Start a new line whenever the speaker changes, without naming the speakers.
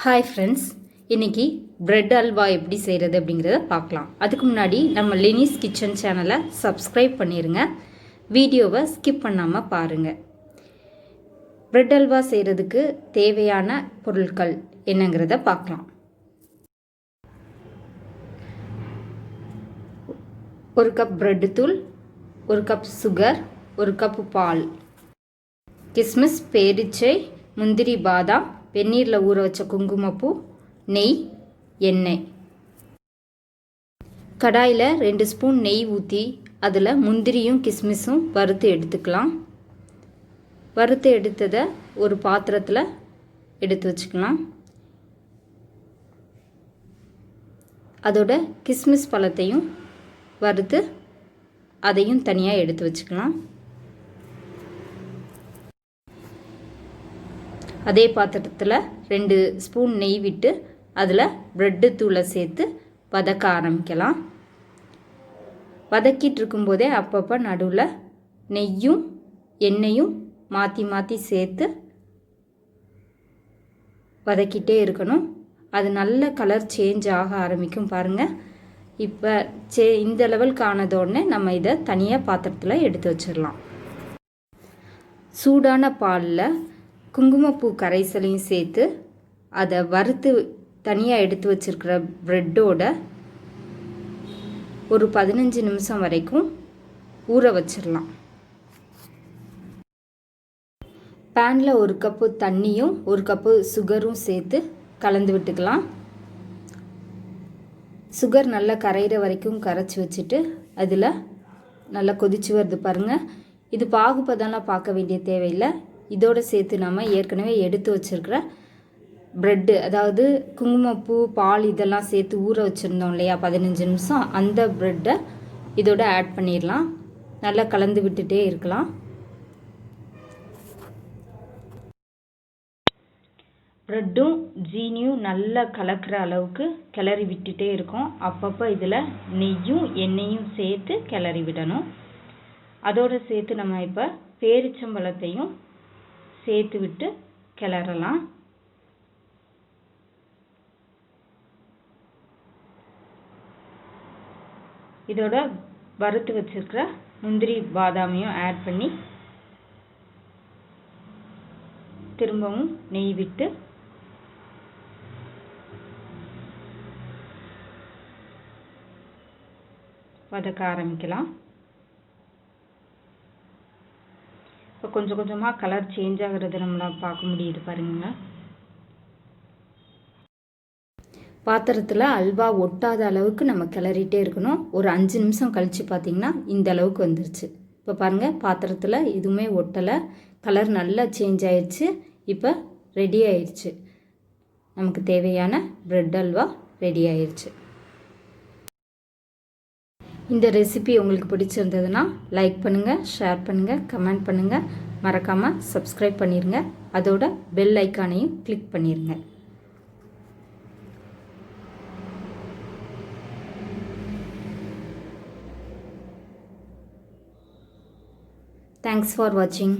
Hi friends, இன்றைக்கி bread halwa எப்படி செய்கிறது அப்படிங்கிறத பார்க்கலாம். அதுக்கு முன்னாடி நம்ம லெனிஸ் கிச்சன் சேனலை சப்ஸ்கிரைப் பண்ணிடுங்க. வீடியோவை ஸ்கிப் பண்ணாமல் பாருங்கள். பிரெட் அல்வா செய்கிறதுக்கு தேவையான பொருட்கள் என்னங்கிறத பார்க்கலாம். ஒரு கப் பிரெட் தூள், ஒரு கப் சுகர், ஒரு கப் பால், கிஸ்மிஸ், பேரிச்சை, முந்திரி, பாதாம், வெந்நீரில் ஊற வச்ச குங்குமப்பூ, நெய், எண்ணெய். கடாயில் 2 ஸ்பூன் நெய் ஊற்றி அதில் முந்திரியும் கிஸ்மிஸும் வறுத்து எடுத்துக்கலாம். வறுத்து எடுத்ததை ஒரு பாத்திரத்தில் எடுத்து வச்சுக்கலாம். அதோட கிஸ்மிஸ் பழத்தையும் வறுத்து அதையும் தனியாக எடுத்து வச்சுக்கலாம். அதே பாத்திரத்தில் 2 ஸ்பூன் நெய் விட்டு அதில் பிரெட்டு தூளை சேர்த்து வதக்க ஆரம்பிக்கலாம். வதக்கிட்டு இருக்கும்போதே அப்பப்போ நடுவில் நெய்யும் எண்ணெயும் மாற்றி மாற்றி சேர்த்து வதக்கிட்டே இருக்கணும். அது நல்ல கலர் சேஞ்ச் ஆக ஆரம்பிக்கும் பாருங்கள். இப்போ இந்த லெவலுக்கு ஆனதோடனே நம்ம இதை தனியாக பாத்திரத்தில் எடுத்து வச்சிடலாம். சூடான பாலில் குங்குமப்பூ கரைசலையும் சேர்த்து அதை வறுத்து தனியாக எடுத்து வச்சுருக்கிற ப்ரெட்டோட ஒரு 15 நிமிஷம் வரைக்கும் ஊற வச்சிடலாம். பேனில் 1 கப்பு தண்ணியும் 1 கப்பு சுகரும் சேர்த்து கலந்து விட்டுக்கலாம். சுகர் நல்லா கரையிற வரைக்கும் கரைச்சி வச்சுட்டு அதில் நல்லா கொதிச்சு வருது பாருங்கள். இது பாகுபதம்லாம் பார்க்க வேண்டிய தேவையில்லை. இதோடு சேர்த்து நம்ம ஏற்கனவே எடுத்து வச்சுருக்கிற ப்ரெட்டு, அதாவது குங்குமப்பூ, பால் இதெல்லாம் சேர்த்து ஊற வச்சுருந்தோம் இல்லையா 15 நிமிஷம், அந்த ப்ரெட்டை இதோட ஆட் பண்ணிடலாம். நல்லா கலந்து விட்டுட்டே இருக்கலாம். ப்ரெட்டும் ஜீனியும் நல்லா கலக்கிற அளவுக்கு கிளறி விட்டுட்டே இருக்கும். அப்பப்போ இதில் நெய்யும் எண்ணெயும் சேர்த்து கிளறி விடணும். அதோடு சேர்த்து நம்ம இப்போ பேரிச்சம்பழத்தையும் சேர்த்து விட்டு கிளறலாம். இதோட வறுத்து வச்சிருக்கிற முந்திரி பாதாமையும் ஆட் பண்ணி திரும்பவும் நெய் விட்டு வதக்க ஆரம்பிக்கலாம். இப்போ கொஞ்சம் கொஞ்சமாக கலர் சேஞ்ச் ஆகிறது நம்மளால் பார்க்க முடியுது பாருங்க. பாத்திரத்தில் அல்வா ஒட்டாத அளவுக்கு நம்ம கிளறிட்டே இருக்கணும். ஒரு 5 நிமிஷம் கழித்து பார்த்திங்கன்னா இந்த அளவுக்கு வந்துருச்சு. இப்போ பாருங்கள், பாத்திரத்தில் எதுவுமே ஒட்டலை, கலர் நல்லா சேஞ்ச் ஆயிடுச்சு. இப்போ ரெடி ஆயிடுச்சு. நமக்கு தேவையான பிரெட் அல்வா ரெடி ஆயிடுச்சு. இந்த ரெசிபி உங்களுக்கு பிடிச்சிருந்ததுன்னா லைக் பண்ணுங்கள், ஷேர் பண்ணுங்கள், கமெண்ட் பண்ணுங்கள். மறக்காமல் சப்ஸ்கிரைப் பண்ணிடுங்க. அதோட பெல் ஐக்கானையும் கிளிக் பண்ணிடுங்க. Thanks for watching.